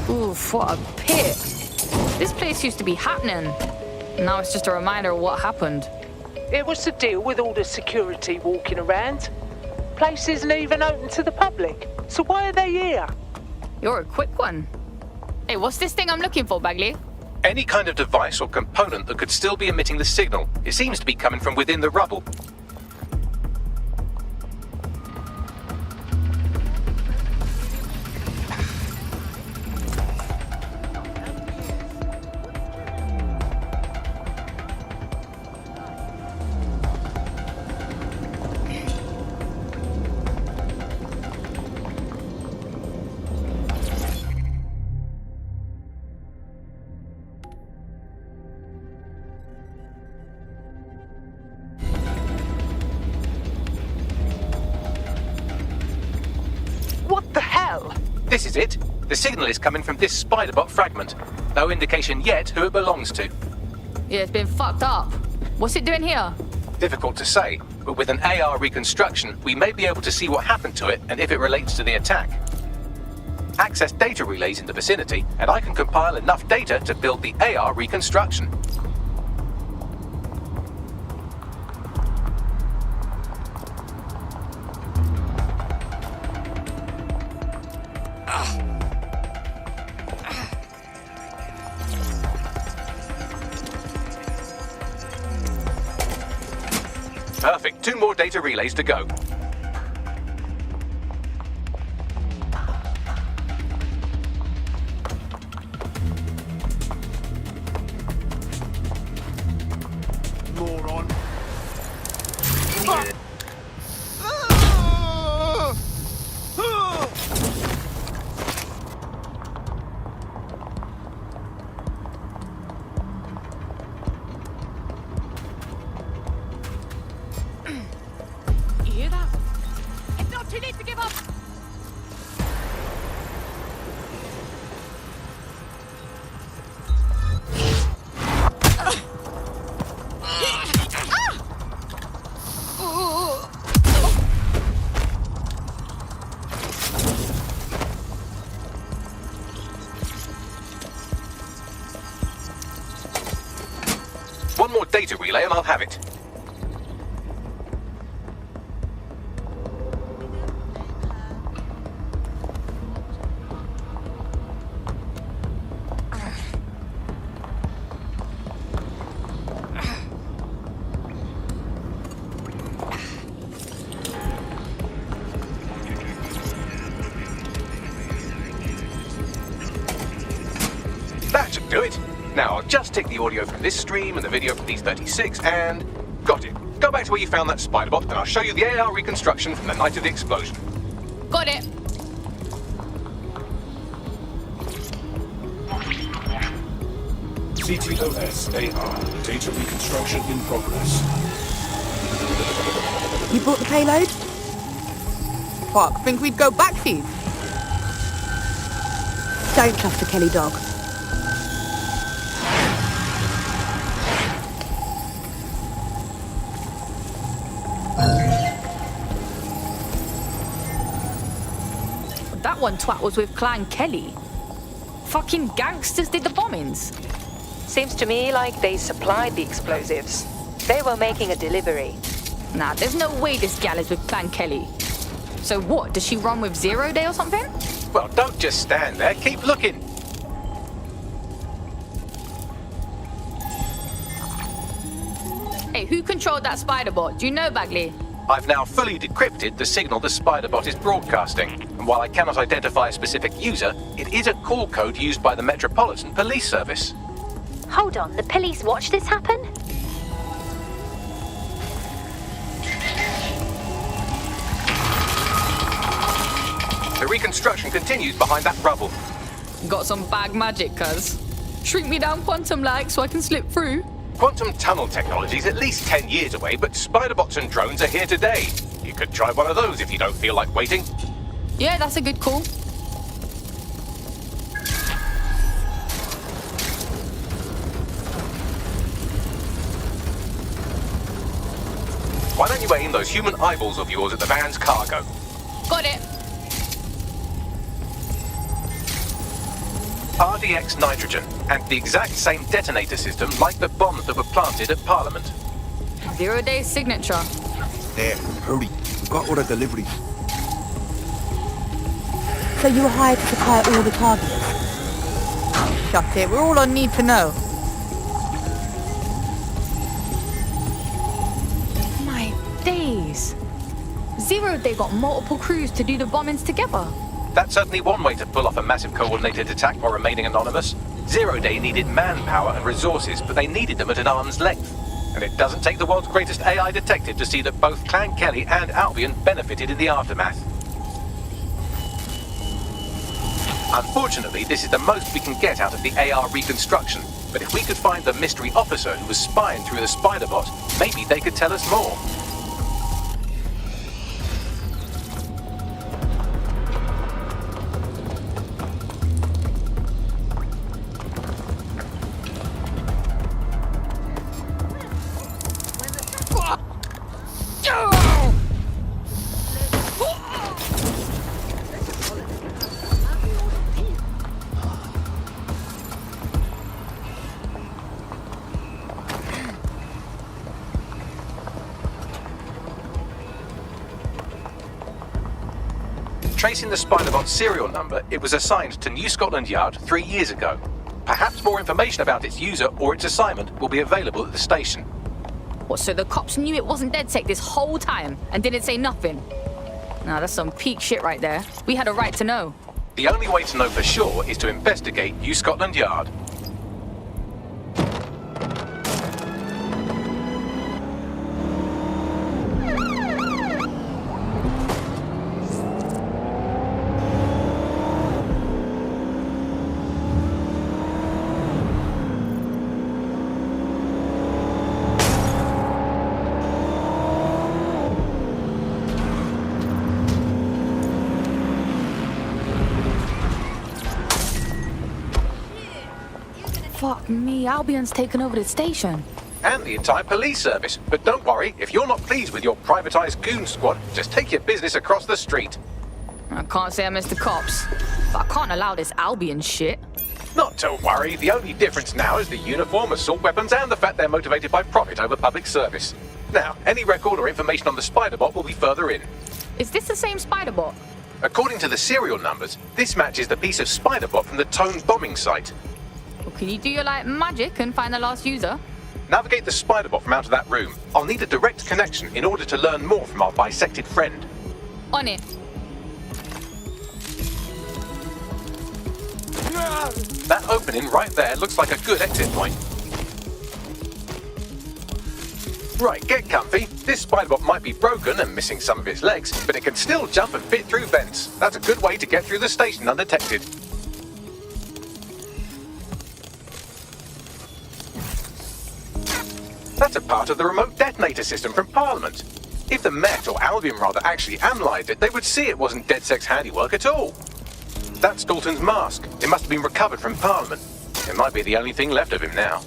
Oof, what a pit. This place used to be happening. Now it's just a reminder of what happened. It was to deal with all the security walking around. Place isn't even open to the public, so why are they here? You're a quick one. Hey, what's this thing I'm looking for, Bagley? Any kind of device or component that could still be emitting the signal. It seems to be coming from within the rubble. What the hell? This is it. The signal is coming from this spider-bot fragment. No indication yet who it belongs to. Yeah, it's been fucked up. What's it doing here? Difficult to say, but with an AR reconstruction, we may be able to see what happened to it and if it relates to the attack. Access data relays in the vicinity, and I can compile enough data to build the AR reconstruction. Perfect. 2 more data relays to go. Moron. You hear that? It's not too late to give up! One more data relay and I'll have it. That should do it. Now I'll just take the audio from this stream and the video from these 36 and... got it. Go back to where you found that spider bot and I'll show you the AR reconstruction from the night of the explosion. Got it! CTOS AR. Data reconstruction in progress. You brought the payload? Fuck, think we'd go back for you? Don't trust the Kelly dog. That one twat was with Clan Kelly. Fucking gangsters did the bombings. Seems to me like they supplied the explosives. They were making a delivery. Nah, there's no way this gal is with Clan Kelly. So what, does she run with Zero Day or something? Well, don't just stand there. Keep looking. Hey, who controlled that spider bot? Do you know, Bagley? I've now fully decrypted the signal the spider bot is broadcasting. And while I cannot identify a specific user, it is a call code used by the Metropolitan Police Service. Hold on, the police watched this happen? The reconstruction continues behind that rubble. Got some bag magic, cuz. Shrink me down quantum-like so I can slip through. Quantum tunnel technology is at least 10 years away, but spider bots and drones are here today. You could try one of those if you don't feel like waiting. Yeah, that's a good call. Why don't you aim those human eyeballs of yours at the man's cargo? Got it. RDX nitrogen, and the exact same detonator system like the bombs that were planted at Parliament. 0 day signature. There, hurry. We've got all the deliveries. So you were hired to supply all the targets? Shut it. We're all on need to know. My days. 0 day got multiple crews to do the bombings together. That's certainly one way to pull off a massive coordinated attack while remaining anonymous. 0 day needed manpower and resources, but they needed them at an arm's length. And it doesn't take the world's greatest AI detective to see that both Clan Kelly and Albion benefited in the aftermath. Unfortunately, this is the most we can get out of the AR reconstruction. But if we could find the mystery officer who was spying through the spider bot, maybe they could tell us more. Tracing the Spider-Bot's serial number, it was assigned to New Scotland Yard 3 years ago. Perhaps more information about its user or its assignment will be available at the station. What, so the cops knew it wasn't DedSec this whole time and didn't say nothing? Nah, that's some peak shit right there. We had a right to know. The only way to know for sure is to investigate New Scotland Yard. Fuck me, Albion's taken over the station. And the entire police service. But don't worry, if you're not pleased with your privatized goon squad, just take your business across the street. I can't say I miss the cops, but I can't allow this Albion shit. Not to worry, the only difference now is the uniform, assault weapons, and the fact they're motivated by profit over public service. Now, any record or information on the Spider-Bot will be further in. Is this the same Spider-Bot? According to the serial numbers, this matches the piece of Spider-Bot from the Tone bombing site. Well, can you do your magic and find the last user? Navigate the Spider-Bot from out of that room. I'll need a direct connection in order to learn more from our bisected friend. On it. That opening right there looks like a good exit point. Right, get comfy. This Spider-Bot might be broken and missing some of its legs, but it can still jump and fit through vents. That's a good way to get through the station undetected. That's a part of the remote detonator system from Parliament. If the Met, or Albion rather, actually analysed it, they would see it wasn't DedSec's handiwork at all. That's Dalton's mask. It must have been recovered from Parliament. It might be the only thing left of him now.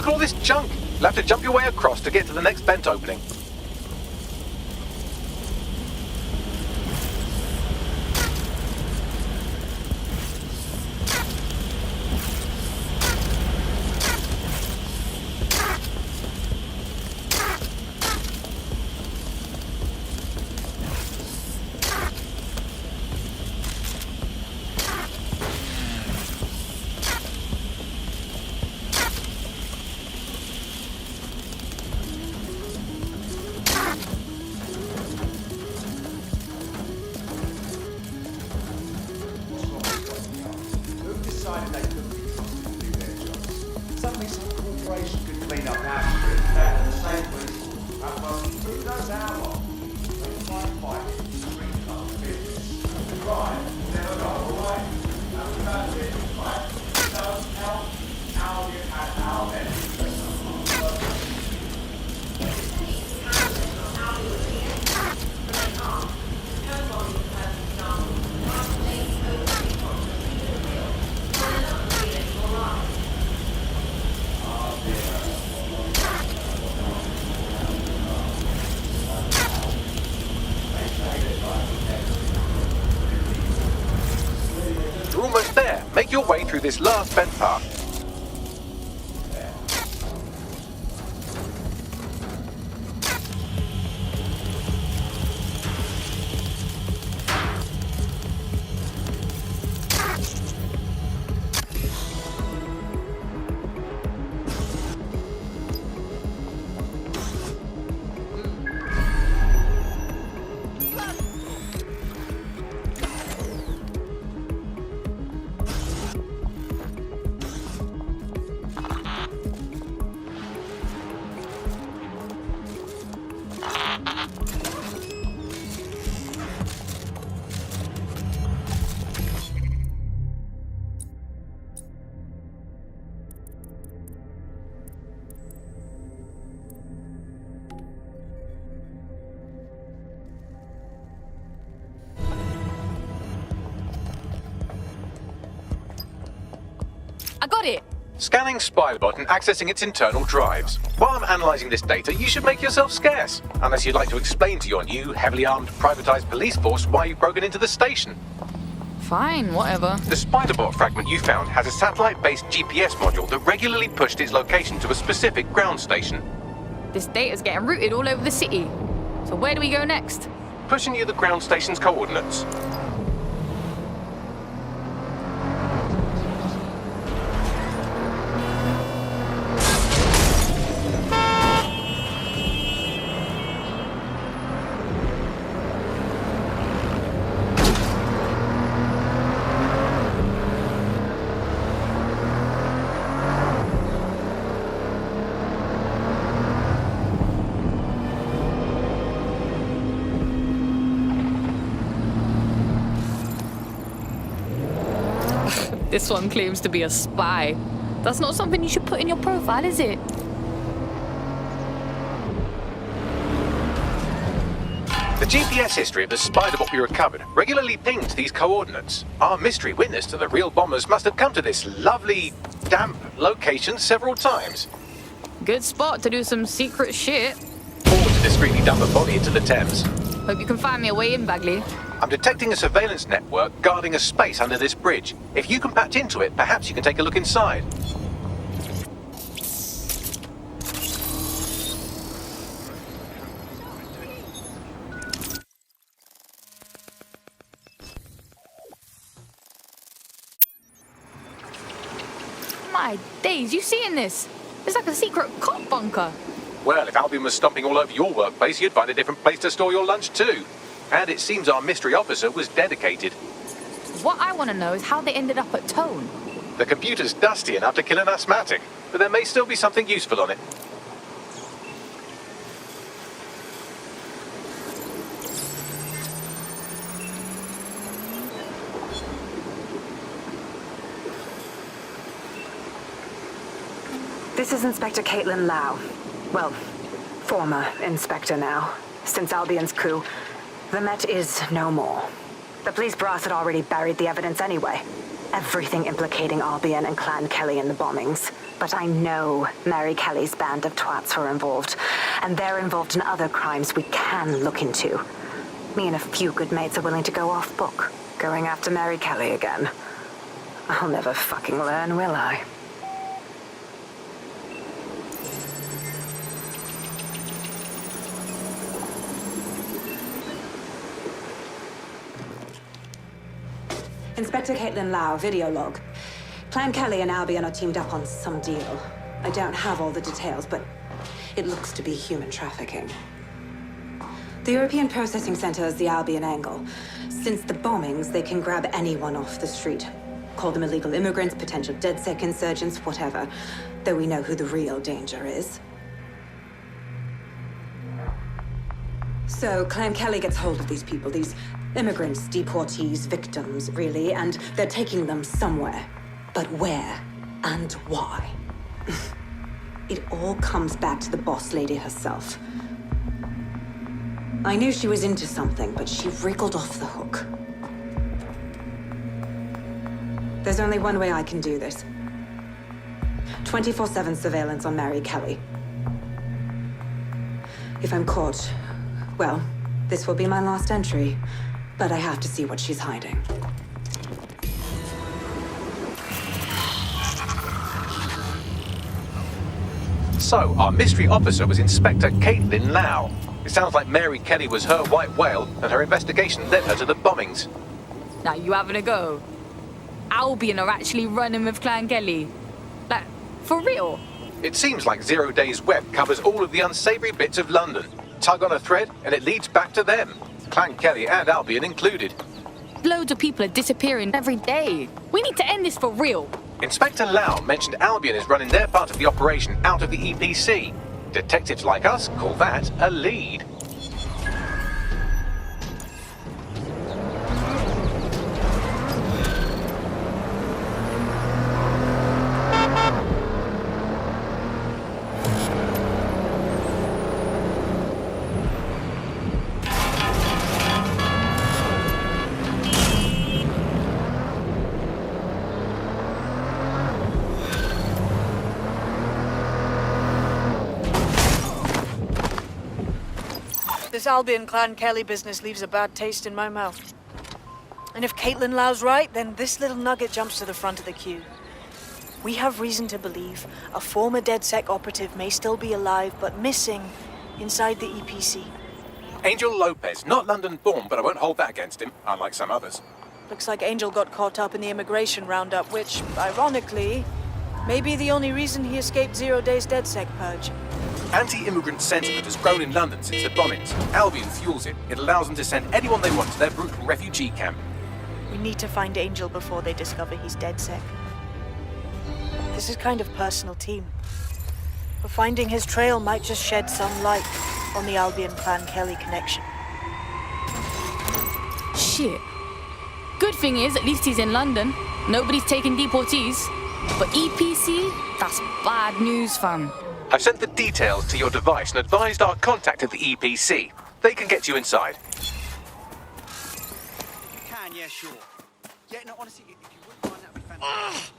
Look at all this junk. You'll have to jump your way across to get to the next vent opening. You're almost there. Make your way through this last vent path. I got it. Scanning Spybot and accessing its internal drives. While I'm analysing this data, you should make yourself scarce. Unless you'd like to explain to your new, heavily armed, privatised police force why you've broken into the station. Fine, whatever. The Spiderbot fragment you found has a satellite-based GPS module that regularly pushed its location to a specific ground station. This data's getting routed all over the city. So where do we go next? Pushing you the ground station's coordinates. This one claims to be a spy. That's not something you should put in your profile, is it? The GPS history of the Spiderbot we recovered regularly pinged these coordinates. Our mystery witness to the real bombers must have come to this lovely, damp location several times. Good spot to do some secret shit. Or to discreetly dump a body into the Thames. Hope you can find me a way in, Bagley. I'm detecting a surveillance network guarding a space under this bridge. If you can patch into it, perhaps you can take a look inside. My days, you seeing this? It's like a secret cop bunker. Well, if Albion was stomping all over your workplace, you'd find a different place to store your lunch too. And it seems our mystery officer was dedicated. What I want to know is how they ended up at Tone. The computer's dusty enough to kill an asthmatic, but there may still be something useful on it. This is Inspector Caitlin Lau. Well, former inspector now. Since Albion's coup, the Met is no more. The police brass had already buried the evidence anyway. Everything implicating Albion and Clan Kelly in the bombings. But I know Mary Kelly's band of twats were involved, and they're involved in other crimes we can look into. Me and a few good mates are willing to go off book, going after Mary Kelly again. I'll never fucking learn, will I? Inspector Caitlin Lau, video log. Clan Kelly and Albion are teamed up on some deal. I don't have all the details, but it looks to be human trafficking. The European Processing Center is the Albion angle. Since the bombings, they can grab anyone off the street. Call them illegal immigrants, potential DedSec insurgents, whatever. Though we know who the real danger is. So Clan Kelly gets hold of these people, these immigrants, deportees, victims, really, and they're taking them somewhere. But where and why? It all comes back to the boss lady herself. I knew she was into something, but she wriggled off the hook. There's only one way I can do this. 24/7 surveillance on Mary Kelly. If I'm caught, well, this will be my last entry, but I have to see what she's hiding. So, our mystery officer was Inspector Caitlin Lau. It sounds like Mary Kelly was her white whale, and her investigation led her to the bombings. Now you having a go? Albion are actually running with Clan Kelly. Like, for real? It seems like Zero Days Web covers all of the unsavory bits of London. Tug on a thread, and it leads back to them. Clan Kelly and Albion included. Loads of people are disappearing every day. We need to end this for real. Inspector Lau mentioned Albion is running their part of the operation out of the EPC. Detectives like us call that a lead. This Albion Clan Kelly business leaves a bad taste in my mouth. And if Caitlin Lau's right, then this little nugget jumps to the front of the queue. We have reason to believe a former DedSec operative may still be alive, but missing inside the EPC. Angel Lopez, not London-born, but I won't hold that against him, unlike some others. Looks like Angel got caught up in the immigration roundup, which, ironically, may be the only reason he escaped 0 Days DedSec purge. Anti-immigrant sentiment has grown in London since the bombings. Albion fuels it. It allows them to send anyone they want to their brutal refugee camp. We need to find Angel before they discover he's DedSec. This is kind of personal team. But finding his trail might just shed some light on the Albion Clan Kelly connection. Shit. Good thing is, at least he's in London. Nobody's taking deportees. But EPC? That's bad news, fam. I've sent the details to your device and advised our contact at the EPC. They can get you inside. You can, yeah, sure. Yeah, no, honestly, if you wouldn't mind, that'd be fantastic.